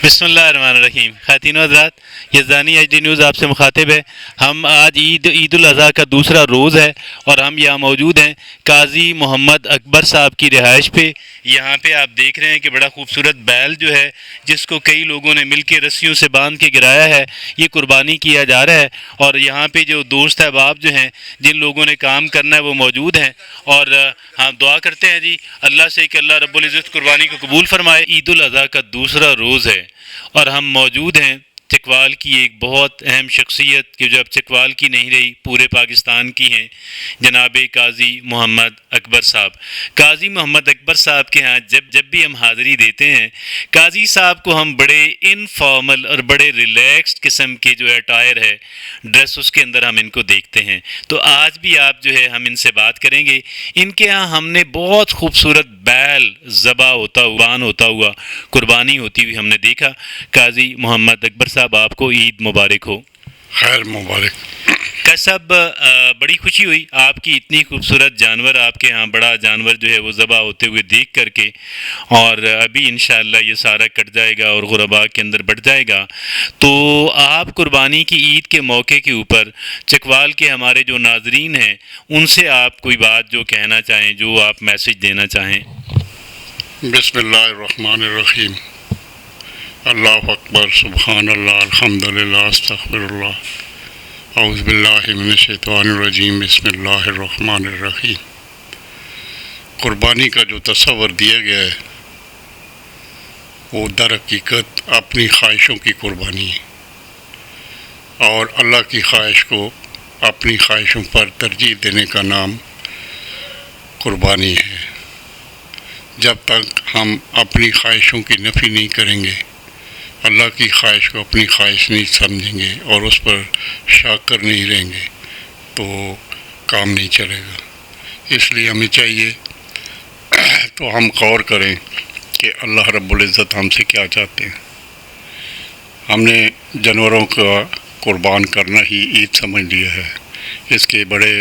بسم اللہ الرحمن الرحیم. خواتین و حضرات، یزدانی ایچ ڈی نیوز آپ سے مخاطب ہے. ہم آج عید الاضحیٰ کا دوسرا روز ہے اور ہم یہاں موجود ہیں قاضی محمد اکبر صاحب کی رہائش پہ. یہاں پہ آپ دیکھ رہے ہیں کہ بڑا خوبصورت بیل جو ہے جس کو کئی لوگوں نے مل کے رسیوں سے باندھ کے گرایا ہے، یہ قربانی کیا جا رہا ہے. اور یہاں پہ جو دوست احباب جو ہیں، جن لوگوں نے کام کرنا ہے، وہ موجود ہیں. اور ہم دعا کرتے ہیں جی اللہ سے کہ اللہ رب العزت قربانی کو قبول فرمائے. عید الاضحیٰ کا دوسرا روز ہے اور ہم موجود ہیں چکوال کی ایک بہت اہم شخصیت کہ جو اب چکوال کی نہیں رہی، پورے پاکستان کی ہیں، جناب قاضی محمد اکبر صاحب. قاضی محمد اکبر صاحب کے ہاں جب بھی ہم حاضری دیتے ہیں، قاضی صاحب کو ہم بڑے انفارمل اور بڑے ریلیکسڈ قسم کے جو اٹائر ہے، ڈریس، اس کے اندر ہم ان کو دیکھتے ہیں. تو آج بھی آپ جو ہے ہم ان سے بات کریں گے. ان کے ہاں ہم نے بہت خوبصورت بیل ذبح ہوتا ہوا قربانی ہوتی ہوئی ہم نے دیکھا. قاضی محمد اکبر صاحب، آپ کو عید مبارک ہو. خیر مبارک. صاحب بڑی خوشی ہوئی آپ کی اتنی خوبصورت جانور، آپ کے ہاں بڑا جانور جو ہے وہ ذبح ہوتے ہوئے دیکھ کر کے. اور ابھی انشاءاللہ یہ سارا کٹ جائے گا اور غرباء کے اندر بڑھ جائے گا. تو آپ قربانی کی عید کے موقع کے اوپر چکوال کے ہمارے جو ناظرین ہیں ان سے آپ کوئی بات جو کہنا چاہیں، جو آپ میسج دینا چاہیں. بسم اللہ الرحمن الرحیم. اللہ اکبر، سبحان اللہ، الحمدللہ، استغفر اللہ، اعوذ باللہ من الشیطان الرجیم، بسم اللہ الرحمن الرحیم. قربانی کا جو تصور دیا گیا ہے وہ در حقیقت اپنی خواہشوں کی قربانی ہے، اور اللہ کی خواہش کو اپنی خواہشوں پر ترجیح دینے کا نام قربانی ہے. جب تک ہم اپنی خواہشوں کی نفی نہیں کریں گے، اللہ کی خواہش کو اپنی خواہش نہیں سمجھیں گے اور اس پر شاکر نہیں رہیں گے تو کام نہیں چلے گا. اس لیے ہمیں چاہیے تو ہم غور کریں کہ اللہ رب العزت ہم سے کیا چاہتے ہیں. ہم نے جانوروں کا قربان کرنا ہی عید سمجھ لیا ہے. اس کے بڑے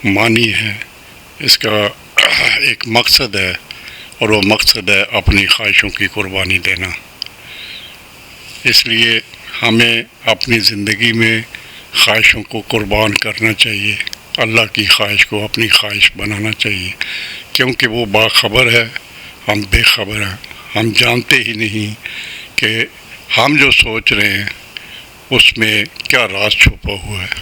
معنی ہیں، اس کا ایک مقصد ہے، اور وہ مقصد ہے اپنی خواہشوں کی قربانی دینا. اس لیے ہمیں اپنی زندگی میں خواہشوں کو قربان کرنا چاہیے، اللہ کی خواہش کو اپنی خواہش بنانا چاہیے، کیونکہ وہ باخبر ہے، ہم بے خبر ہیں. ہم جانتے ہی نہیں کہ ہم جو سوچ رہے ہیں اس میں کیا راز چھپا ہوا ہے،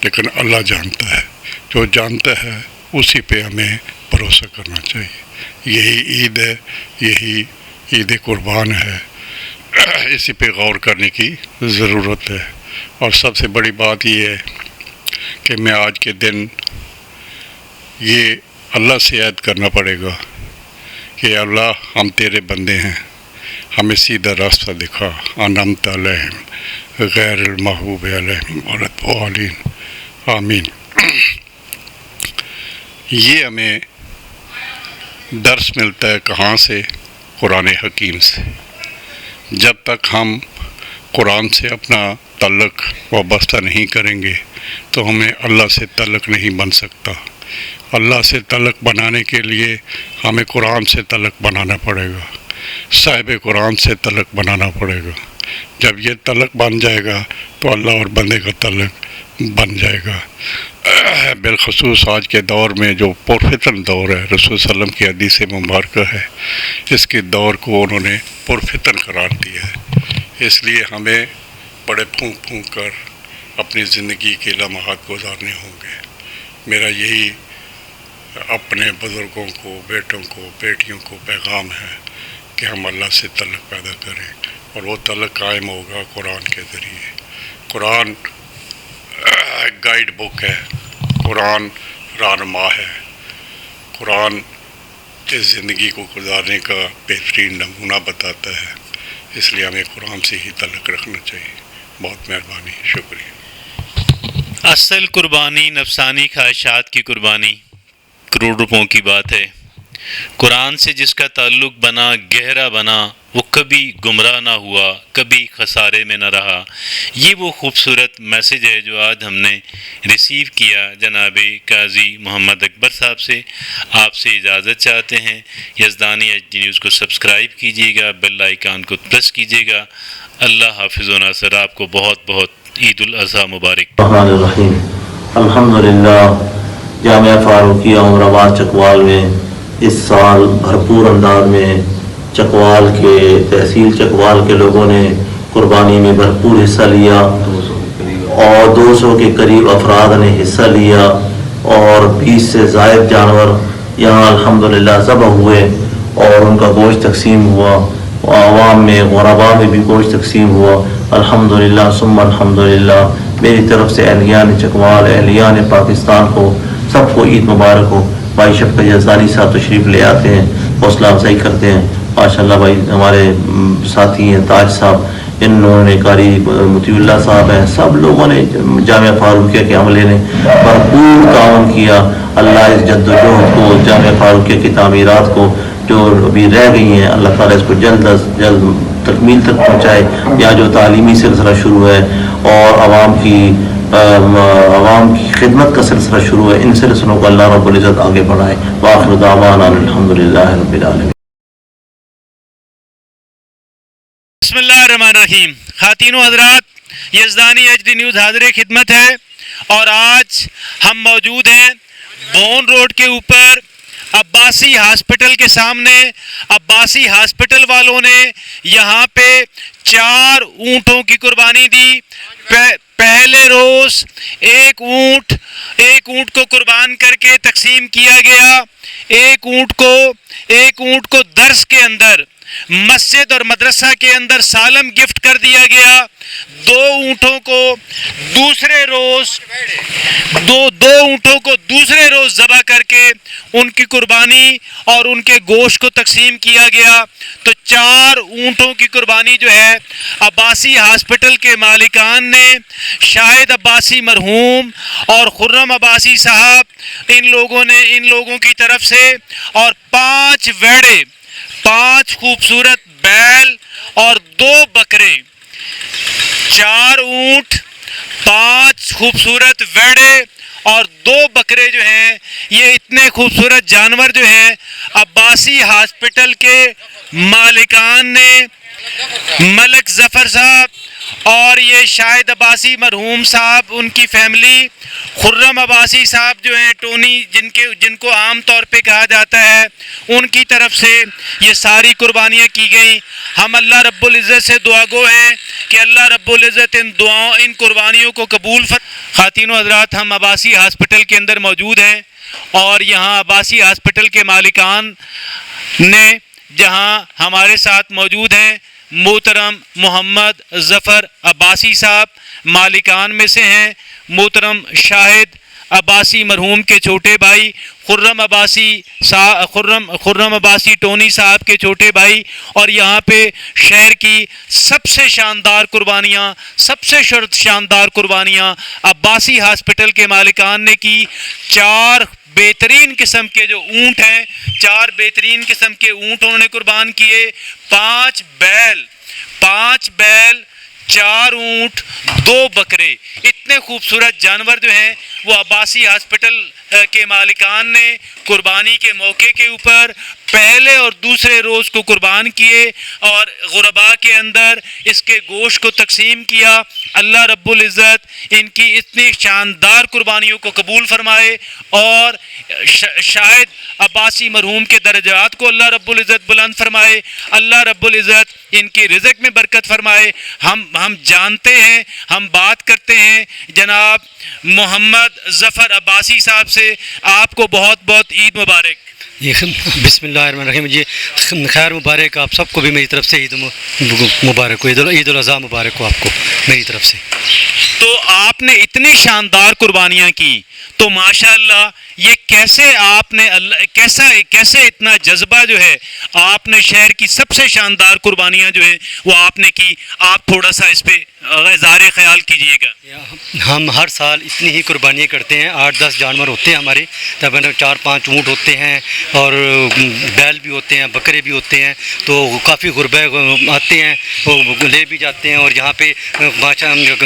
لیکن اللہ جانتا ہے. جو جانتا ہے اسی پہ ہمیں بھروسہ کرنا چاہیے. یہی عید ہے، یہی عید قربان ہے. اسی پہ غور کرنے کی ضرورت ہے. اور سب سے بڑی بات یہ ہے کہ میں آج کے دن یہ اللہ سے عہد کرنا پڑے گا کہ اللہ ہم تیرے بندے ہیں، ہمیں سیدھا راستہ دکھا. انعمت علیہم غیر المغضوب علیہم ولا الضالین، آمین. یہ ہمیں درس ملتا ہے کہاں سے؟ قرآن حکیم سے. جب تک ہم قرآن سے اپنا تعلق وابستہ نہیں کریں گے تو ہمیں اللہ سے تعلق نہیں بن سکتا. اللہ سے تعلق بنانے کے لیے ہمیں قرآن سے تعلق بنانا پڑے گا، صاحب قرآن سے تعلق بنانا پڑے گا. جب یہ تعلق بن جائے گا تو اللہ اور بندے کا تعلق بن جائے گا. بالخصوص آج کے دور میں جو پرفتن دور ہے، رسول صلی اللہ علیہ وسلم کی حدیث مبارکہ ہے، اس کے دور کو انہوں نے پرفتن قرار دیا ہے. اس لیے ہمیں بڑے پھونک پھونک کر اپنی زندگی کے لمحات گزارنے ہوں گے. میرا یہی اپنے بزرگوں کو، بیٹوں کو، بیٹیوں کو پیغام ہے کہ ہم اللہ سے تعلق پیدا کریں، اور وہ تعلق قائم ہوگا قرآن کے ذریعے. قرآن گائیڈ بک ہے، قرآن رہنما ہے، قرآن اس زندگی کو گزارنے کا بہترین نمونہ بتاتا ہے. اس لیے ہمیں قرآن سے ہی تعلق رکھنا چاہیے. بہت مہربانی، شکریہ. اصل قربانی نفسانی خواہشات کی قربانی کروڑ روپوں کی بات ہے. قرآن سے جس کا تعلق بنا، گہرا بنا، وہ کبھی گمراہ نہ ہوا، کبھی خسارے میں نہ رہا۔ یہ وہ خوبصورت میسیج ہے جو آج ہم نے ریسیو کیا جناب قاضی محمد اکبر صاحب سے۔ آپ سے اجازت چاہتے ہیں۔ یزدانی ایچ ڈی نیوز کو سبسکرائب کیجیے گا، بیل آئیکن کو پریس کیجیے گا۔ اللہ حافظ و ناصر۔ آپ کو بہت بہت عید الاضحیٰ مبارک۔ الرحمن الرحیم۔ الحمدللہ جامعہ فاروقیہ عمرآباد چکوال میں اس سال بھرپور انداز میں چکوال کے تحصیل چکوال کے لوگوں نے قربانی میں بھرپور حصہ لیا اور 200 کے قریب افراد نے حصہ لیا اور 20 سے زائد جانور یہاں الحمدللہ ذبح ہوئے اور ان کا گوشت تقسیم ہوا۔ عوام میں غرباء میں بھی گوشت تقسیم ہوا۔ الحمدللہ ثم الحمدللہ۔ میری طرف سے اہلیان چکوال، اہلیان پاکستان کو سب کو عید مبارک ہو۔ بھائی شفقت یزدانی صاحب تشریف لے آتے ہیں، حوصلہ افزائی کرتے ہیں۔ ماشاءاللہ بھائی ہمارے ساتھی ہیں تاج صاحب، انہوں نے قاری مطیع اللہ صاحب ہیں، سب لوگوں نے جامعہ فاروقیہ کے عملے نے بھرپور تعاون کیا۔ اللہ اس جد و جہد کو، جامعہ فاروقیہ کی تعمیرات کو جو ابھی رہ گئی ہیں، اللہ تعالیٰ اس کو جلد از جلد تکمیل تک پہنچائے۔ یا جو تعلیمی سلسلہ شروع ہے اور عوام کی خدمت کا سلسلہ شروع ہے، ان سلسلوں کو اللہ رب العزت آگے بڑھائے۔ وآخر دعوانا الحمدللہ رب العالمین۔ بسم اللہ الرحمن الرحیم۔ خواتین و حضرات، یزدانی ایچ ڈی نیوز حاضر خدمت ہے اور آج ہم موجود ہیں بون روڈ کے اوپر عباسی ہاسپٹل کے سامنے۔ عباسی ہاسپٹل والوں نے یہاں پہ 4 اونٹوں کی قربانی دی۔ پہلے روز ایک اونٹ کو قربان کر کے تقسیم کیا گیا۔ ایک اونٹ کو درس کے اندر، مسجد اور مدرسہ کے اندر سالم گفٹ کر دیا گیا۔ 2 اونٹوں کو دوسرے روز ذبح کر کے ان کی قربانی اور ان کے گوشت کو تقسیم کیا گیا۔ تو 4 اونٹوں کی قربانی جو ہے عباسی ہاسپٹل کے مالکان نے، شاہد عباسی مرحوم اور خرم عباسی صاحب، ان لوگوں کی طرف سے، اور 5 ویڑے، 5 خوبصورت بیل اور 2 بکرے، 4 اونٹ، 5 خوبصورت ویڑے اور 2 بکرے جو ہیں، یہ اتنے خوبصورت جانور جو ہیں عباسی ہاسپٹل کے مالکان نے، ملک ظفر صاحب اور یہ شاہد عباسی مرحوم صاحب، ان کی فیملی، خرم عباسی صاحب جو ہیں ٹونی، جن کو عام طور پہ کہا جاتا ہے، ان کی طرف سے یہ ساری قربانیاں کی گئیں۔ ہم اللہ رب العزت سے دعا گو ہیں کہ اللہ رب العزت ان قربانیوں کو قبول خواتین و حضرات، ہم عباسی ہاسپٹل کے اندر موجود ہیں اور یہاں عباسی ہاسپٹل کے مالکان نے، جہاں ہمارے ساتھ موجود ہیں محترم محمد ظفر عباسی صاحب، مالکان میں سے ہیں، محترم شاہد عباسی مرحوم کے چھوٹے بھائی، خرم عباسی ٹونی صاحب کے چھوٹے بھائی، اور یہاں پہ شہر کی سب سے شاندار قربانیاں عباسی ہاسپٹل کے مالکان نے کی۔ 4 بہترین قسم کے جو اونٹ ہیں، 4 بہترین قسم کے اونٹ انہوں نے قربان کیے۔ 5 بیل، 4 اونٹ، 2 بکرے، اتنے خوبصورت جانور جو ہیں وہ عباسی ہاسپٹل کے مالکان نے قربانی کے موقع کے اوپر پہلے اور دوسرے روز کو قربان کیے اور غرباء کے اندر اس کے گوشت کو تقسیم کیا۔ اللہ رب العزت ان کی اتنی شاندار قربانیوں کو قبول فرمائے اور شاہد عباسی مرحوم کے درجات کو اللہ رب العزت بلند فرمائے۔ اللہ رب العزت ان کی رزق میں برکت فرمائے۔ ہم جانتے ہیں، ہم بات کرتے ہیں جناب محمد ظفر عباسی صاحب سے۔ آپ کو بہت بہت عید مبارک۔ بسم اللہ الرحمن الرحیم۔ جی خیر مبارک آپ سب کو بھی میری طرف سے عید مبارک ہو، عید الاضحیٰ مبارک ہو آپ کو میری طرف سے۔ تو آپ نے اتنی شاندار قربانیاں کی، تو ماشاءاللہ یہ کیسے آپ نے کیسے اتنا جذبہ جو ہے آپ نے شہر کی سب سے شاندار قربانیاں جو ہیں وہ آپ نے کی، آپ تھوڑا سا اس پہ اظہار خیال کیجیے گا۔ ہم ہر سال اتنی ہی قربانیاں کرتے ہیں، 8-10 جانور ہوتے ہیں ہمارے، تقریباً 4-5 اونٹ ہوتے ہیں اور بیل بھی ہوتے ہیں، بکرے بھی ہوتے ہیں، تو کافی غربے آتے ہیں وہ لے بھی جاتے ہیں، اور یہاں پہ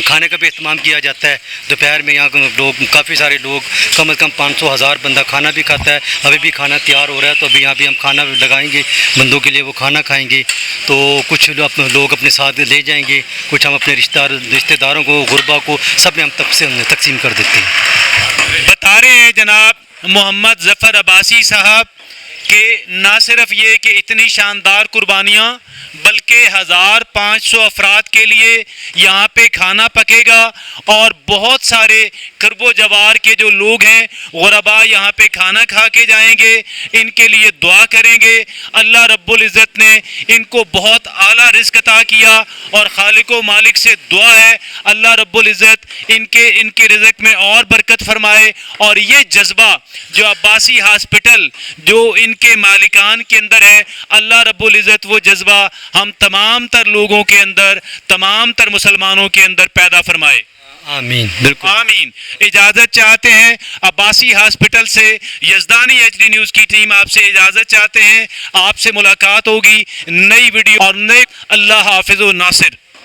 کھانے کا بھی اہتمام کیا جاتا ہے۔ دوپہر میں یہاں لوگ کافی سارے لوگ کم از کم 500-1000 بندہ کھانا بھی کھاتا ہے۔ ابھی بھی کھانا تیار ہو رہا ہے، تو ابھی یہاں بھی ہم کھانا لگائیں گے بندوں کے لیے، وہ کھانا کھائیں گے، تو کچھ لوگ اپنے ساتھ لے جائیں گے، کچھ ہم اپنے رشتہ داروں کو، غربا کو، سب میں ہم تقسیم کر دیتے ہیں۔ بتا رہے ہیں جناب محمد ظفر عباسی صاحب کہ نہ صرف یہ کہ اتنی شاندار قربانیاں، بلکہ 1500 افراد کے لیے یہاں پہ کھانا پکے گا، اور بہت سارے کرب و جوار کے جو لوگ ہیں غربا یہاں پہ کھانا کھا کے جائیں گے، ان کے لیے دعا کریں گے۔ اللہ رب العزت نے ان کو بہت اعلیٰ رزق عطا کیا، اور خالق و مالک سے دعا ہے اللہ رب العزت ان کے رزق میں اور برکت فرمائے، اور یہ جذبہ جو عباسی ہاسپٹل جو ان کے مالکان کے اندر ہے، اللہ رب العزت وہ جذبہ ہم تمام تر لوگوں کے اندر، تمام تر مسلمانوں کے اندر پیدا فرمائے۔ آمین، بالکل آمین۔ اجازت چاہتے ہیں عباسی ہاسپٹل سے، یزدانی ایچ ڈی نیوز کی ٹیم آپ سے اجازت چاہتے ہیں، آپ سے ملاقات ہوگی نئی ویڈیو اور نئے۔ اللہ حافظ و ناصر۔